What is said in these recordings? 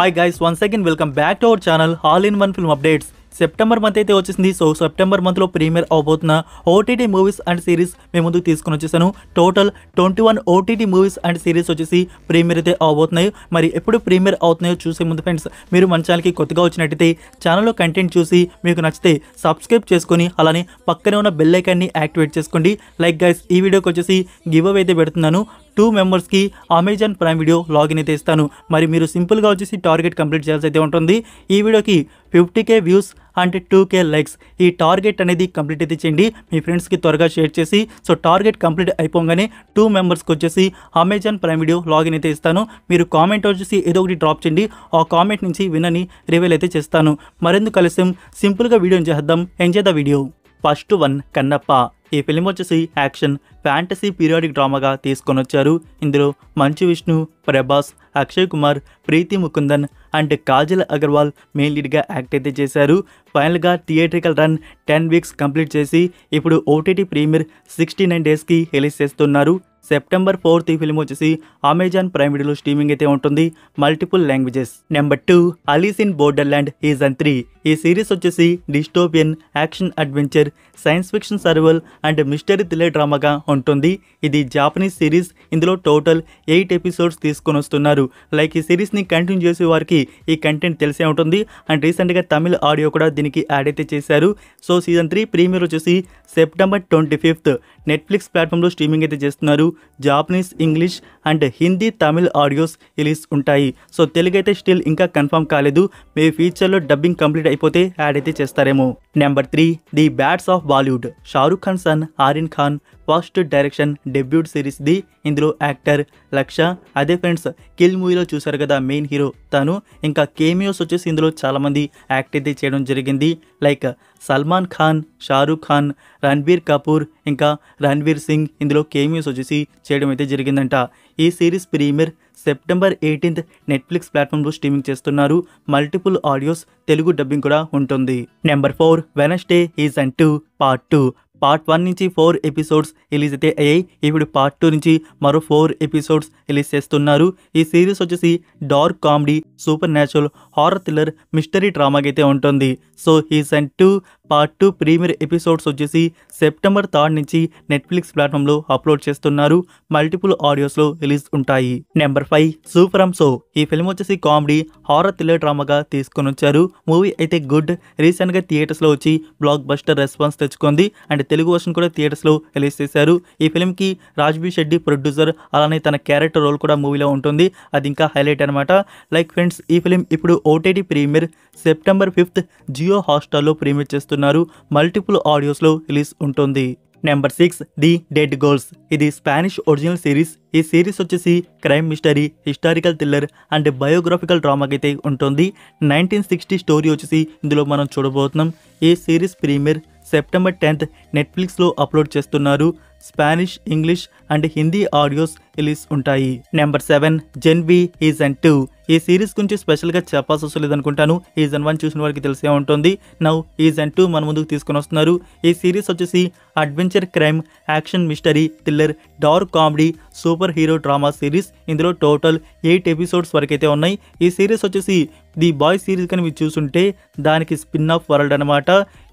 Hi guys, once again welcome back to our channel All in One Film Updates. September month అయితే వచ్చేసింది. So September మంత్లో premiere అవబోతున్న OTT movies and series మేము ముందుకు తీసుకొని వచ్చేసాను. Total 21 OTT movies and series వచ్చేసి premiere అయితే అవబోతున్నాయి. మరి ఎప్పుడు ప్రీమియర్ అవుతున్నాయో చూసే ముందు ఫ్రెండ్స్, మీరు మన ఛానల్కి కొత్తగా వచ్చినట్టయితే ఛానల్లో కంటెంట్ చూసి మీకు నచ్చితే సబ్స్క్రైబ్ చేసుకొని అలానే పక్కనే ఉన్న బెల్ ఐకాన్ని యాక్టివేట్ చేసుకోండి. లైక్ గైస్, ఈ వీడియోకి వచ్చేసి గివ్ అవే అయితే పెడుతున్నాను. 2 మెంబర్స్కి అమెజాన్ ప్రైమ్ వీడియో లాగిన్ అయితే ఇస్తాను. మరి మీరు సింపుల్గా వచ్చేసి టార్గెట్ కంప్లీట్ చేయాల్సి అయితే ఉంటుంది. ఈ వీడియోకి 50K వ్యూస్ అంటే 2K లైక్స్, ఈ టార్గెట్ అనేది కంప్లీట్ అయితే చేయండి. మీ ఫ్రెండ్స్కి త్వరగా షేర్ చేసి, సో టార్గెట్ కంప్లీట్ అయిపోగానే 2 మెంబర్స్కి వచ్చేసి అమెజాన్ ప్రైమ్ వీడియో లాగిన్ అయితే ఇస్తాను. మీరు కామెంట్ వచ్చేసి ఏదో ఒకటి డ్రాప్ చేయండి. ఆ కామెంట్ నుంచి వినని రివీల్ అయితే చేస్తాను. మరెందుకు కలిసాం, సింపుల్గా వీడియో చేద్దాం. Enjoy the video. First one, Kannappa. ఈ ఫిలిం వచ్చేసి యాక్షన్ ఫ్యాంటసీ పీరియాడిక్ డ్రామాగా తీసుకొని వచ్చారు. ఇందులో మంచు విష్ణు, ప్రభాస్, అక్షయ్ కుమార్, ప్రీతి ముకుందన్ అండ్ కాజల్ అగర్వాల్ మెయిన్ లీడ్గా యాక్ట్ అయితే చేశారు. ఫైనల్గా థియేట్రికల్ రన్ 10 వీక్స్ కంప్లీట్ చేసి ఇప్పుడు ఓటీటీ ప్రీమియర్ 69 డేస్కి రిలీజ్ చేస్తున్నారు. సెప్టెంబర్ 4th ఈ ఫిలిం వచ్చేసి అమెజాన్ ప్రైమ్ వీడియోలో స్ట్రీమింగ్ అయితే ఉంటుంది, multiple languages. Number 2, Alice in Borderland season 3. ఈ సిరీస్ వచ్చేసి dystopian action adventure science fiction survival and mystery thriller డ్రామాగా ఉంటుంది. ఇది జాపనీస్ సిరీస్. ఇందులో టోటల్ 8 ఎపిసోడ్స్ తీసుకొని వస్తున్నారు. లైక్ ఈ సిరీస్ని కంటిన్యూ చేసే వారికి ఈ కంటెంట్ తెలిసే ఉంటుంది. అండ్ రీసెంట్గా తమిళ ఆడియో కూడా దీనికి యాడ్ అయితే చేశారు. సో సీజన్ 3 ప్రీమియర్ వచ్చేసి సెప్టెంబర్ 25th నెట్ఫ్లిక్స్ ప్లాట్ఫామ్లో స్ట్రీమింగ్ అయితే చేస్తున్నారు. Japanese, English and Hindi, Tamil audios release ఉంటాయి. సో తెలుగు అయితే స్టిల్ ఇంకా కన్ఫర్మ్ కాలేదు. మీ ఫ్యూచర్లో డబ్బింగ్ కంప్లీట్ అయిపోతే యాడ్ అయితే చేస్తారేమో. Number 3, the bads of Bollywood. Shahrukh Khan son Aryan Khan first direction debut series the. ఇందులో యాక్టర్ లక్ష. అదే ఫ్రెండ్స్, కిల్ మూవీలో చూసారు కదా మెయిన్ హీరో తను. ఇంకా కేమియోస్ వచ్చేసి ఇందులో చాలామంది యాక్ట్ అయితే చేయడం జరిగింది. లైక్ సల్మాన్ ఖాన్, షారుఖ్ ఖాన్, రణ్బీర్ కపూర్, ఇంకా రణ్వీర్ సింగ్ ఇందులో కేమియోస్ వచ్చేసి చేయడం అయితే జరిగిందంట. ఈ series premiere September 18th Netflix ప్లాట్ఫామ్లో స్ట్రీమింగ్ చేస్తున్నారు. మల్టిపుల్ ఆడియోస్, తెలుగు డబ్బింగ్ కూడా ఉంటుంది. Number 4, Wednesday season 2 part 2. Part 1 నుంచి 4 ఎపిసోడ్స్ రిలీజ్ అయితే అయ్యాయి. ఇప్పుడు పార్ట్ 2 నుంచి మరో 4 ఎపిసోడ్స్ రిలీజ్ చేస్తున్నారు. ఈ సిరీస్ వచ్చేసి dark comedy, super natural, horror thriller, mystery డ్రామాకి అయితే ఉంటుంది. So season 2 part 2 premiere episodes వచ్చేసి సెప్టెంబర్ 3rd నుంచి నెట్ఫ్లిక్స్ ప్లాట్ఫామ్లో అప్లోడ్ చేస్తున్నారు. మల్టిపుల్ ఆడియోస్లో రిలీజ్ ఉంటాయి. Number 5, Su from So. ఈ ఫిల్మ్ వచ్చేసి కామెడీ, హారర్ థ్రిల్లర్ డ్రామాగా తీసుకొని వచ్చారు. మూవీ అయితే గుడ్. రీసెంట్గా థియేటర్స్లో వచ్చి బ్లాక్ బస్టర్ రెస్పాన్స్ తెచ్చుకుంది. అండ్ తెలుగు వర్షన్ కూడా థియేటర్స్లో రిలీజ్ చేశారు. ఈ ఫిల్మ్కి రాజ్బీ షెడ్డి ప్రొడ్యూసర్, అలానే తన క్యారెక్టర్ రోల్ కూడా మూవీలో ఉంటుంది. అది ఇంకా హైలైట్ అనమాట. లైక్ ఫ్రెండ్స్, ఈ ఫిలిం ఇప్పుడు OTT premiere September 5th Jio హాట్స్టార్లో ప్రీమియర్ చేస్తున్నారు. మల్టిపుల్ ఆడియోస్లో రిలీజ్ ఉంటుంది. Number 6, the dead girls. ఇది స్పానిష్ ఒరిజినల్ సిరీస్. ఈ సిరీస్ వచ్చేసి crime mystery, historical thriller and biographical డ్రామాకి అయితే ఉంటుంది. 1960 స్టోరీ వచ్చేసి ఇందులో మనం చూడబోతున్నాం. ఈ సిరీస్ ప్రీమియర్ సెప్టెంబర్ 10th నెట్ఫ్లిక్స్లో అప్లోడ్ చేస్తున్నారు. Spanish, English and Hindi audios release ఉంటాయి. నెంబర్ 7, జెన్ బి సీజన్ 2. ఈ సిరీస్ గురించి స్పెషల్గా చెప్పాల్సి అవసరం లేదనుకుంటాను. సీజన్ 1 చూసిన వారికి తెలిసే ఉంటుంది. నౌ సీజన్ 2 మన ముందుకు తీసుకొని వస్తున్నారు. ఈ సిరీస్ వచ్చేసి adventure, crime, action, mystery, thriller, dark comedy, super hero drama series. ఇందులో టోటల్ 8 ఎపిసోడ్స్ వరకు అయితే ఉన్నాయి. ఈ సిరీస్ వచ్చేసి ది బాయ్ సిరీస్ కానీ మీరు చూసుంటే దానికి స్పిన్ ఆఫ్ వరల్డ్ అనమాట.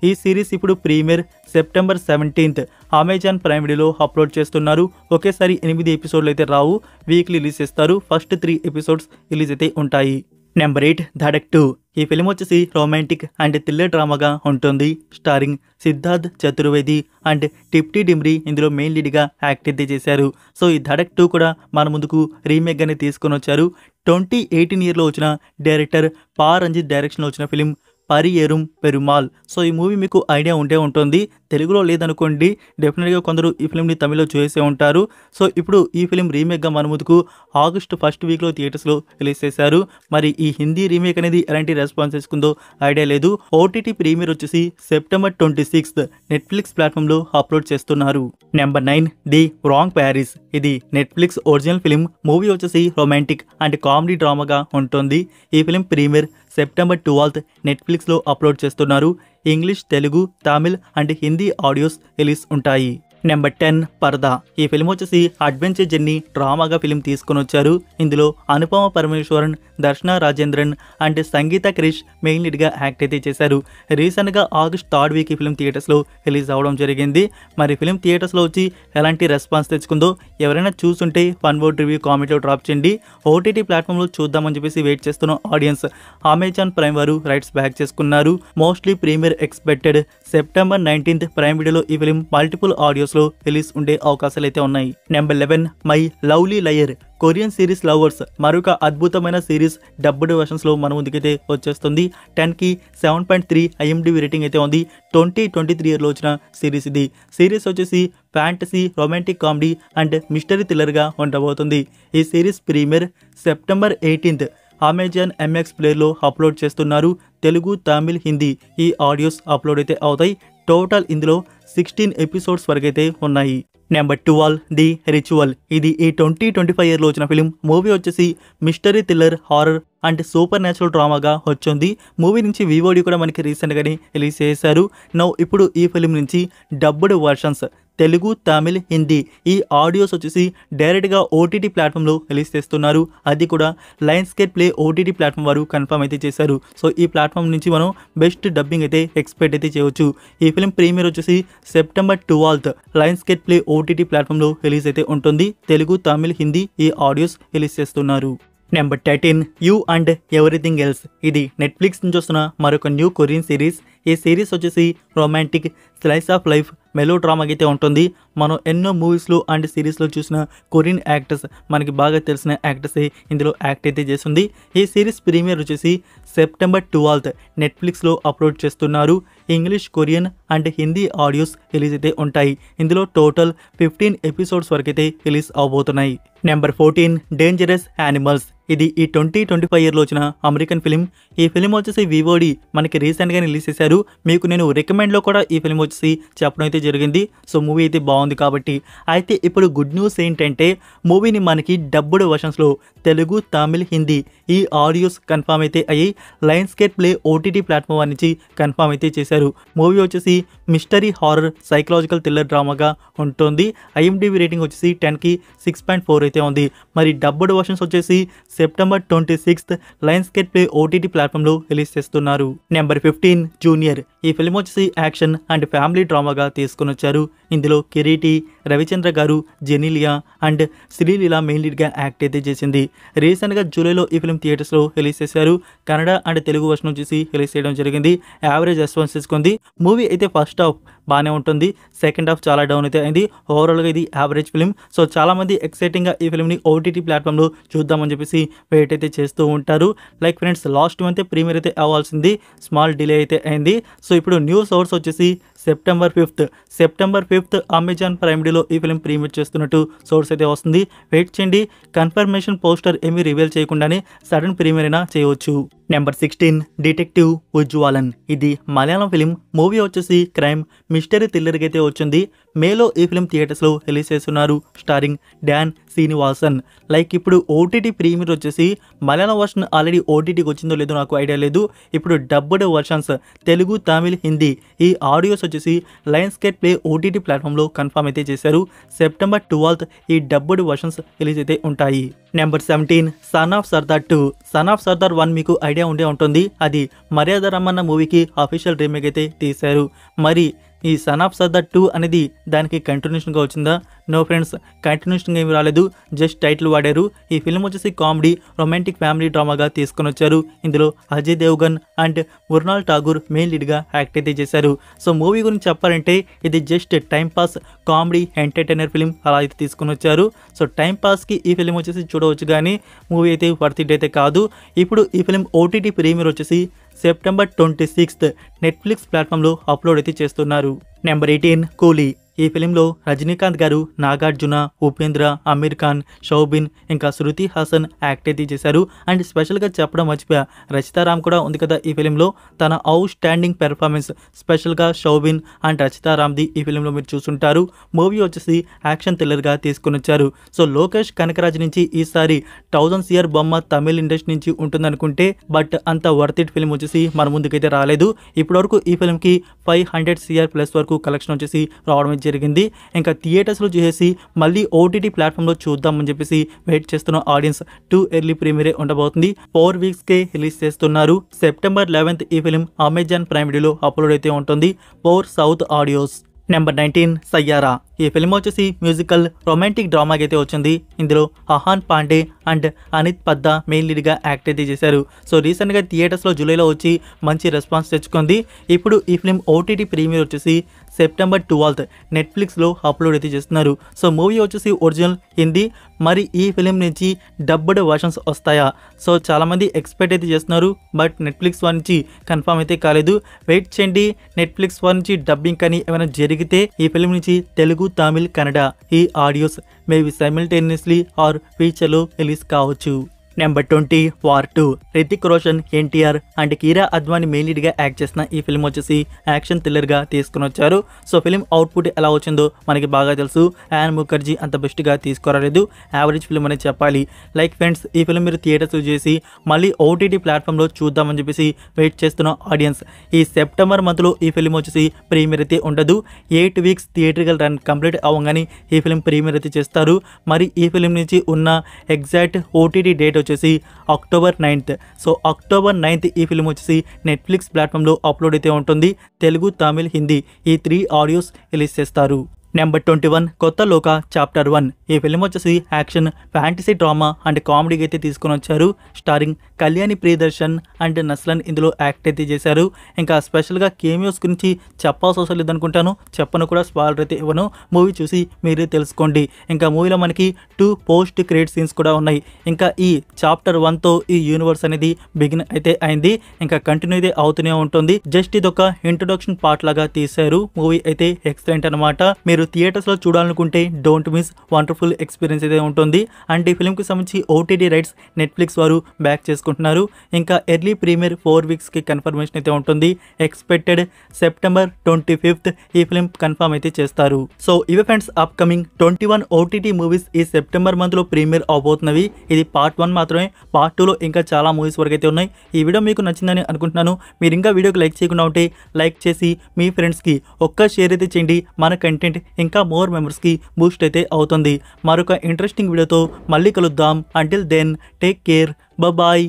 ఈ సిరీస్ ఇప్పుడు premiere September 17th Amazon Prime వీడియోలో అప్లోడ్ చేస్తున్నారు. ఒకేసారి 8 ఎపిసోడ్లు అయితే రావు, వీక్లీ రిలీజ్ చేస్తారు. ఫస్ట్ 3 ఎపిసోడ్స్ రిలీజ్ అయితే ఉంటాయి. నెంబర్ 8, ధడక్ 2. ఈ ఫిలిం వచ్చేసి రొమాంటిక్ అండ్ థ్రిల్లర్ డ్రామాగా ఉంటుంది. స్టారింగ్ సిద్ధార్థ్ చతుర్వేది అండ్ టిప్టీ డిమ్రీ ఇందులో మెయిన్ లీడ్గా యాక్ట్ అయితే చేశారు. సో ఈ ధడక్ 2 కూడా మన ముందుకు రీమేక్గానే తీసుకొని వచ్చారు. 2018 ఇయర్లో వచ్చిన డైరెక్టర్ పా రంజిత్ డైరెక్షన్లో వచ్చిన ఫిలిం పరియేరుం పెరుమాల్. సో ఈ మూవీ మీకు ఐడియా ఉంటే ఉంటుంది. తెలుగులో లేదనుకోండి, డెఫినెట్గా కొందరు ఈ ఫిల్మ్ని తమిళ్లో చూసే ఉంటారు. సో ఇప్పుడు ఈ ఫిలిం రీమేక్గా మన ముందుకు ఆగస్టు 1st వీక్లో థియేటర్స్లో రిలీజ్ చేశారు. మరి ఈ హిందీ రీమేక్ అనేది ఎలాంటి రెస్పాన్స్ తీసుకుందో ఐడియా లేదు. ఓటీటీ ప్రీమియర్ వచ్చేసి సెప్టెంబర్ 26th నెట్ఫ్లిక్స్ ప్లాట్ఫామ్లో అప్లోడ్ చేస్తున్నారు. Number 9, the wrong Paris. ఇది నెట్ఫ్లిక్స్ ఒరిజినల్ ఫిలిం. మూవీ వచ్చేసి రొమాంటిక్ అండ్ కామెడీ డ్రామాగా ఉంటుంది. ఈ ఫిలిం ప్రీమియర్ సెప్టెంబర్ 12th నెట్ఫ్లిక్స్లో అప్లోడ్ చేస్తున్నారు. English, Telugu, Tamil and Hindi audios release ఉంటాయి. నెంబర్ 10 పరదా. ఈ ఫిల్మ్ వచ్చేసి అడ్వెంచర్ జర్నీ డ్రామాగా ఫిల్మ్ తీసుకొని వచ్చారు. ఇందులో అనుపమ పరమేశ్వరన్, దర్శన రాజేంద్రన్ అండ్ సంగీత క్రిష్ మెయిన్ లీడ్గా యాక్ట్ అయితే చేశారు. రీసెంట్గా ఆగస్ట్ 3rd వీక్ ఈ ఫిల్మ్ థియేటర్స్లో రిలీజ్ అవ్వడం జరిగింది. మరి ఫిల్మ్ థియేటర్స్లో వచ్చి ఎలాంటి రెస్పాన్స్ తెచ్చుకుందో ఎవరైనా చూస్తుంటే వన్ వర్డ్ రివ్యూ కామెంట్లో డ్రాప్ చేయండి. ఓటీటీ ప్లాట్ఫామ్లో చూద్దామని చెప్పేసి వెయిట్ చేస్తున్న ఆడియన్స్ అమెజాన్ ప్రైమ్ వారు రైట్స్ బ్యాక్ చేసుకున్నారు. Mostly premiere expected September 19th Prime వీడియోలో ఈ ఫిల్మ్ మల్టిపుల్ ఆడియోస్లో రిలీజ్ ఉండే అవకాశాలు అయితే ఉన్నాయి. Number 11 my lovely liar. Korean series lovers మరొక అద్భుతమైన సిరీస్ డబ్బుడ్ వర్షన్స్లో మన ముందుకైతే వచ్చేస్తుంది. 10కి 7.3 IMDb రేటింగ్ అయితే ఉంది. 2023 ఇయర్లో వచ్చిన సిరీస్ ఇది. సిరీస్ వచ్చేసి fantasy, romantic comedy and mystery థ్రిల్లర్గా ఉండబోతుంది. ఈ series premiere September 18th Amazon MX ప్లేయర్లో అప్లోడ్ చేస్తున్నారు. తెలుగు, తమిళ్, హిందీ ఈ ఆడియోస్ అప్లోడ్ అయితే అవుతాయి. టోటల్ ఇందులో 16 ఎపిసోడ్స్ వరకైతే ఉన్నాయి. Number 12 the ritual. ఇది ఈ 2025 ఇయర్లో వచ్చిన ఫిలిం. మూవీ వచ్చేసి mystery thriller, horror and super natural డ్రామాగా వచ్చింది. మూవీ నుంచి VOD కూడా మనకి రీసెంట్గానే రిలీజ్ చేశారు. ఇప్పుడు ఈ ఫిలిం నుంచి డబ్బుడ్ వర్షన్స్ తెలుగు, తమిళ్, హిందీ ఈ ఆడియోస్ వచ్చేసి డైరెక్ట్గా OTT ప్లాట్ఫామ్లో రిలీజ్ చేస్తున్నారు. అది కూడా లయన్స్గేట్ ప్లే OTT ప్లాట్ఫామ్ వారు కన్ఫర్మ్ అయితే చేశారు. సో ఈ ప్లాట్ఫామ్ నుంచి మనం బెస్ట్ డబ్బింగ్ అయితే ఎక్స్పెక్ట్ అయితే చేయవచ్చు. ఈ ఫిలిం ప్రీమియర్ వచ్చేసి September 12th Lionsgate play OTT ప్లాట్ఫామ్లో రిలీజ్ అయితే ఉంటుంది. తెలుగు, తమిళ్, హిందీ ఈ ఆడియోస్ రిలీజ్ చేస్తున్నారు. Number 13 you and everything else. ఇది నెట్ఫ్లిక్స్ నుంచి వస్తున్న మరొక న్యూ కొరియన్ సిరీస్. ఈ సిరీస్ వచ్చేసి రొమాంటిక్, స్లైస్ ఆఫ్ లైఫ్, మెలో డ్రామాకి అయితే ఉంటుంది. మనం ఎన్నో మూవీస్లో అండ్ సిరీస్లో చూసిన కొరియన్ యాక్టర్స్, మనకి బాగా తెలిసిన యాక్టర్సే ఇందులో యాక్ట్ అయితే చేస్తుంది. ఈ సిరీస్ ప్రీమియర్ వచ్చేసి సెప్టెంబర్ 12th నెట్ఫ్లిక్స్లో అప్లోడ్ చేస్తున్నారు. English, Korean and Hindi audios release అయితే ఉంటాయి. ఇందులో టోటల్ 15 ఎపిసోడ్స్ వరకైతే రిలీజ్ అవబోతున్నాయి. Number 14 dangerous animals. ఇది ఈ 2025 ఇయర్లో వచ్చిన అమెరికన్ ఫిలిం. ఈ ఫిలిం వచ్చేసి VOD మనకి రీసెంట్గా రిలీజ్ చేశారు. మీకు నేను రికమెండ్లో కూడా ఈ ఫిలిం వచ్చేసి చెప్పడం అయితే జరిగింది. సో మూవీ అయితే బాగుంది కాబట్టి. అయితే ఇప్పుడు గుడ్ న్యూస్ ఏంటంటే మూవీని మనకి డబ్బుడ్ వర్షన్స్లో తెలుగు, తమిళ్, హిందీ ఈ ఆడియోస్ కన్ఫర్మ్ అయితే అయ్యి లయన్స్గేట్ ప్లే OTT ప్లాట్ఫామ్ నుంచి కన్ఫర్మ్ అయితే చేశారు. మూవీ వచ్చేసి మిస్టరీ, హారర్, సైకలాజికల్ థ్రిల్లర్ డ్రామాగా ఉంటుంది. IMDb రేటింగ్ వచ్చేసి 10కి 6.4 అయితే ఉంది. మరి డబ్బుడ్ వర్షన్స్ వచ్చేసి సెప్టెంబర్ 26th లయన్స్గేట్ ప్లే OTT ప్లాట్ఫామ్లో రిలీజ్ చేస్తున్నారు. Number 15 junior. ఈ ఫిల్మ్ వచ్చేసి యాక్షన్ అండ్ ఫ్యామిలీ డ్రామాగా తీసుకుని వచ్చారు. ఇందులో కిరీటి, రవిచంద్ర గారు, జెనీలియా అండ్ శ్రీలీల మెయిన్ లీడ్గా యాక్ట్ అయితే చేసింది. రీసెంట్గా జూలైలో ఈ ఫిల్మ్ థియేటర్స్లో రిలీజ్ చేశారు. కన్నడ అండ్ తెలుగు వర్షన్ వచ్చేసి రిలీజ్ చేయడం జరిగింది. యావరేజ్ రెస్పాన్స్ తీసుకుంది. మూవీ అయితే ఫస్ట్ హాఫ్ బాగానే ఉంటుంది, సెకండ్ హాఫ్ చాలా డౌన్ అయితే అయింది. ఓవరాల్గా ఇది యావరేజ్ ఫిల్మ్. సో చాలామంది ఎక్సైటింగ్గా ఈ ఫిల్మ్ని OTT ప్లాట్ఫామ్లో చూద్దామని చెప్పేసి వెయిట్ అయితే చేస్తూ ఉంటారు. Like friends, last month premiere అయితే అవ్వాల్సింది, స్మాల్ డిలే అయితే అయింది. సో ఇప్పుడు న్యూ సోర్స్ వచ్చేసి సెప్టెంబర్ 5th అమెజాన్ ప్రైమ్ వీడియోలో ఈ ఫిల్మ్ ప్రీమియర్ చేస్తున్నట్టు సోర్స్ అయితే వస్తుంది. వెయిట్ చేయండి. కన్ఫర్మేషన్ పోస్టర్ ఏమీ రివీల్ చేయకుండానే సడన్ ప్రీమియర్ అయినా చేయవచ్చు. Number 16 detective Ujwalan. ఇది మలయాళం ఫిలిం. మూవీ వచ్చేసి క్రైమ్, మిస్టరీ థ్రిల్లర్కి అయితే వచ్చింది. మేలో ఈ ఫిలిం థియేటర్స్లో రిలీజ్ చేస్తున్నారు. స్టారింగ్ డాన్ శ్రీనివాసన్. లైక్ ఇప్పుడు OTT ప్రీమియర్ వచ్చేసి మలయాళం వర్షన్ ఆల్రెడీ OTTకి వచ్చిందో లేదో నాకు ఐడియా లేదు. ఇప్పుడు డబ్బుడ్ వర్షన్స్ తెలుగు, తమిళ్, హిందీ ఈ ఆడియోస్ వచ్చేసి లయన్స్గేట్ ప్లే OTT ప్లాట్ఫామ్లో కన్ఫర్మ్ అయితే చేశారు. సెప్టెంబర్ 12th ఈ డబ్బుడ్ వర్షన్స్ రిలీజ్ అయితే ఉంటాయి. Number 17 son of Sardar 2. Son of Sardar 1 మీకు ఐడియా ఉండే ఉంటుంది. అది మర్యాద రమన్న మూవీకి అఫీషియల్ రీమేక్ అయితే తీశారు. మరి ఈ సన్ ఆఫ్ సర్దార్ 2 అనేది దానికి కంటిన్యూషన్గా వచ్చిందా? నో ఫ్రెండ్స్, కంటిన్యూషన్గా ఏమి రాలేదు, జస్ట్ టైటిల్ వాడారు. ఈ ఫిల్మ్ వచ్చేసి కామెడీ, రొమాంటిక్ ఫ్యామిలీ డ్రామాగా తీసుకొని వచ్చారు. ఇందులో అజయ్ దేవ్గన్ అండ్ ముర్నాల్ ఠాగూర్ మెయిన్ లీడ్గా యాక్ట్ అయితే చేశారు. సో మూవీ గురించి చెప్పాలంటే ఇది just time pass comedy entertainer film అలా అయితే తీసుకొని వచ్చారు. సో టైం పాస్కి ఈ ఫిలిం వచ్చేసి చూడవచ్చు, కానీ మూవీ అయితే వర్త్ ఇట్ అయితే కాదు. ఇప్పుడు ఈ ఫిలిం OTT ప్రీమియర్ వచ్చేసి సెప్టెంబర్ 26th నెట్ఫ్లిక్స్ ప్లాట్ఫామ్లో అప్లోడ్ అయితే చేస్తున్నారు. నెంబర్ 18 కూలీ. ఈ ఫిలింలో రజనీకాంత్ గారు, నాగార్జున, ఉపేంద్ర, అమీర్ ఖాన్, షౌబిన్ ఇంకా శృతి హాసన్ యాక్ట్ అయితే చేశారు. అండ్ స్పెషల్గా చెప్పడం మర్చిపోయా, రచితారామ్ కూడా ఉంది కదా ఈ ఫిలింలో. తన అవుట్ స్టాండింగ్ పెర్ఫార్మెన్స్ స్పెషల్గా షౌబిన్ అండ్ రచితారామ్ది ఈ ఫిలింలో మీరు చూసుంటారు. మూవీ వచ్చేసి యాక్షన్ థ్రిల్లర్గా తీసుకుని వచ్చారు. సో లోకేష్ కనకరాజ్ నుంచి ఈసారి 1000 CR బొమ్మ తమిళ్ ఇండస్ట్రీ నుంచి ఉంటుందనుకుంటే, బట్ అంత వర్త్ ఇట్ ఫిలిం వచ్చేసి మన ముందుకైతే రాలేదు. ఇప్పటివరకు ఈ ఫిలింకి 500 CR+ వరకు కలెక్షన్ వచ్చేసి రావడం జరిగింది. ఇంకా థియేటర్స్లో చూసేసి మళ్ళీ ఓటీటీ ప్లాట్ఫామ్లో చూద్దామని చెప్పేసి వెయిట్ చేస్తున్న ఆడియన్స్ టూ ఎర్లీ ప్రీమియరే ఉండబోతుంది. 4 వీక్స్కే రిలీజ్ చేస్తున్నారు. సెప్టెంబర్ 11th ఈ ఫిలిం అమెజాన్ ప్రైమ్ వీడియోలో అప్లోడ్ అయితే ఉంటుంది. 4 సౌత్ ఆడియోస్. నెంబర్ 19 సయ్యారా. ఈ ఫిల్మ్ వచ్చేసి మ్యూజికల్ రొమాంటిక్ డ్రామాకి అయితే వచ్చింది. ఇందులో అహాన్ పాండే అండ్ అనిత్ పద్దా మెయిన్ లీడ్గా యాక్ట్ అయితే చేశారు. సో రీసెంట్గా థియేటర్స్లో జూలైలో వచ్చి మంచి రెస్పాన్స్ తెచ్చుకుంది. ఇప్పుడు ఈ ఫిల్మ్ ఓటీటీ ప్రీమియర్ వచ్చేసి సెప్టెంబర్ 12th నెట్ఫ్లిక్స్లో అప్లోడ్ అయితే చేస్తున్నారు. సో మూవీ వచ్చేసి ఒరిజినల్ హిందీ. మరి ఈ ఫిలిం నుంచి డబ్బుడ్ వర్షన్స్ వస్తాయా? సో చాలామంది ఎక్స్పెక్ట్ అయితే చేస్తున్నారు. బట్ నెట్ఫ్లిక్స్ వారి నుంచి కన్ఫర్మ్ అయితే కాలేదు. వెయిట్ చేయండి. నెట్ఫ్లిక్స్ వారి నుంచి డబ్బింగ్ కానీ ఏమైనా జరిగితే ఈ ఫిలిం నుంచి తెలుగు, తమిళ్, కన్నడ ఈ ఆడియోస్ మేబీ సైమిల్టేనియస్లీ ఆర్ ఫ్యూచర్లో రిలీజ్ కావచ్చు. Number 20 war 2. Hrithik Roshan, NTR and Kiara Advani main లీడ్గా యాక్ట్ చేసిన ఈ ఫిల్మ్ వచ్చేసి యాక్షన్ థ్రిల్లర్గా తీసుకుని వచ్చారు. సో ఫిల్మ్ అవుట్పుట్ ఎలా వచ్చిందో మనకి బాగా తెలుసు. యాన్ ముఖర్జీ అంత బెస్ట్గా తీసుకురాలేదు. యావరేజ్ ఫిల్మ్ అనేది చెప్పాలి. లైక్ ఫ్రెండ్స్, ఈ ఫిల్మ్ మీరు థియేటర్స్ చేసి మళ్ళీ ఓటీటీ ప్లాట్ఫామ్లో చూద్దామని చెప్పేసి వెయిట్ చేస్తున్న ఆడియన్స్ ఈ సెప్టెంబర్ మంత్లో ఈ ఫిల్మ్ వచ్చేసి ప్రీమియర్ అయితే ఉండదు. 8 వీక్స్ థియేట్రికల్ రన్ కంప్లీట్ అవ్వగానే ఈ ఫిల్మ్ ప్రీమియర్ అయితే చేస్తారు. మరి ఈ ఫిల్మ్ నుంచి ఉన్న ఎగ్జాక్ట్ ఓటీటీ డేట్ వచ్చేసి October 9th. So October 9th ఈ ఫిల్మ్ వచ్చేసి నెట్ఫ్లిక్స్ ప్లాట్ఫామ్లో అప్లోడ్ అయితే ఉంటుంది. తెలుగు, తమిళ్, హిందీ ఈ 3 ఆడియోస్ రిలీజ్ చేస్తారు. నెంబర్ 21 కొత్త లోక చాప్టర్ 1. ఈ ఫిల్మ్ వచ్చేసి యాక్షన్, ఫ్యాంటసీ, డ్రామా అండ్ కామెడీకి అయితే తీసుకొని వచ్చారు. స్టారింగ్ కళ్యాణి ప్రియదర్శన్ అండ్ నస్లన్ ఇందులో యాక్ట్ అయితే చేశారు. ఇంకా స్పెషల్గా కేమియోస్ గురించి చెప్పాల్సి అవసరం లేదనుకుంటాను. చెప్పను కూడా, స్పాయిలర్ అయితే ఇవ్వను. మూవీ చూసి మీరే తెలుసుకోండి. ఇంకా మూవీలో మనకి 2 పోస్ట్ క్రెడిట్ సీన్స్ కూడా ఉన్నాయి. ఇంకా ఈ చాప్టర్ 1తో ఈ యూనివర్స్ అనేది బిగిన్ అయితే అయింది. ఇంకా కంటిన్యూ అయితే అవుతూనే ఉంటుంది. జస్ట్ ఇదొక ఇంట్రొడక్షన్ పార్ట్ లాగా తీశారు. మూవీ అయితే ఎక్సలెంట్ అనమాట. మీరు థియేటర్స్లో చూడాలనుకుంటే డోంట్ మిస్. వండర్ఫుల్ ఎక్స్పీరియన్స్ అయితే ఉంటుంది. అండ్ ఈ ఫిల్మ్కి సంబంధించి ఓటీటీ రైట్స్ నెట్ఫ్లిక్స్ వారు బ్యాక్ చేసుకుంటున్నారు. ఇంకా ఎర్లీ ప్రీమియర్ 4 వీక్స్కి కన్ఫర్మేషన్ అయితే ఉంటుంది. ఎక్స్పెక్టెడ్ సెప్టెంబర్ 25th ఈ ఫిల్మ్ కన్ఫర్మ్ అయితే చేస్తారు. సో ఇవి ఫ్రెండ్స్ అప్కమింగ్ 21 ఓటీటీ మూవీస్ ఈ సెప్టెంబర్ మంత్లో ప్రీమియర్ అవబోతున్నవి. ఇది పార్ట్ 1 మాత్రమే. పార్ట్ 2లో ఇంకా చాలా మూవీస్ వరకు అయితే ఉన్నాయి. ఈ వీడియో మీకు నచ్చిందని అనుకుంటున్నాను. మీరు ఇంకా వీడియోకి లైక్ చేయకుండా ఉంటే లైక్ చేసి మీ ఫ్రెండ్స్కి ఒక్క షేర్ అయితే చేయండి. మన కంటెంట్ ఇంకా మోర్ మెంబర్స్కి బూస్ట్ అయితే అవుతుంది. మరొక ఇంట్రెస్టింగ్ వీడియోతో మళ్ళీ కలుద్దాం. Until then take care. Bye.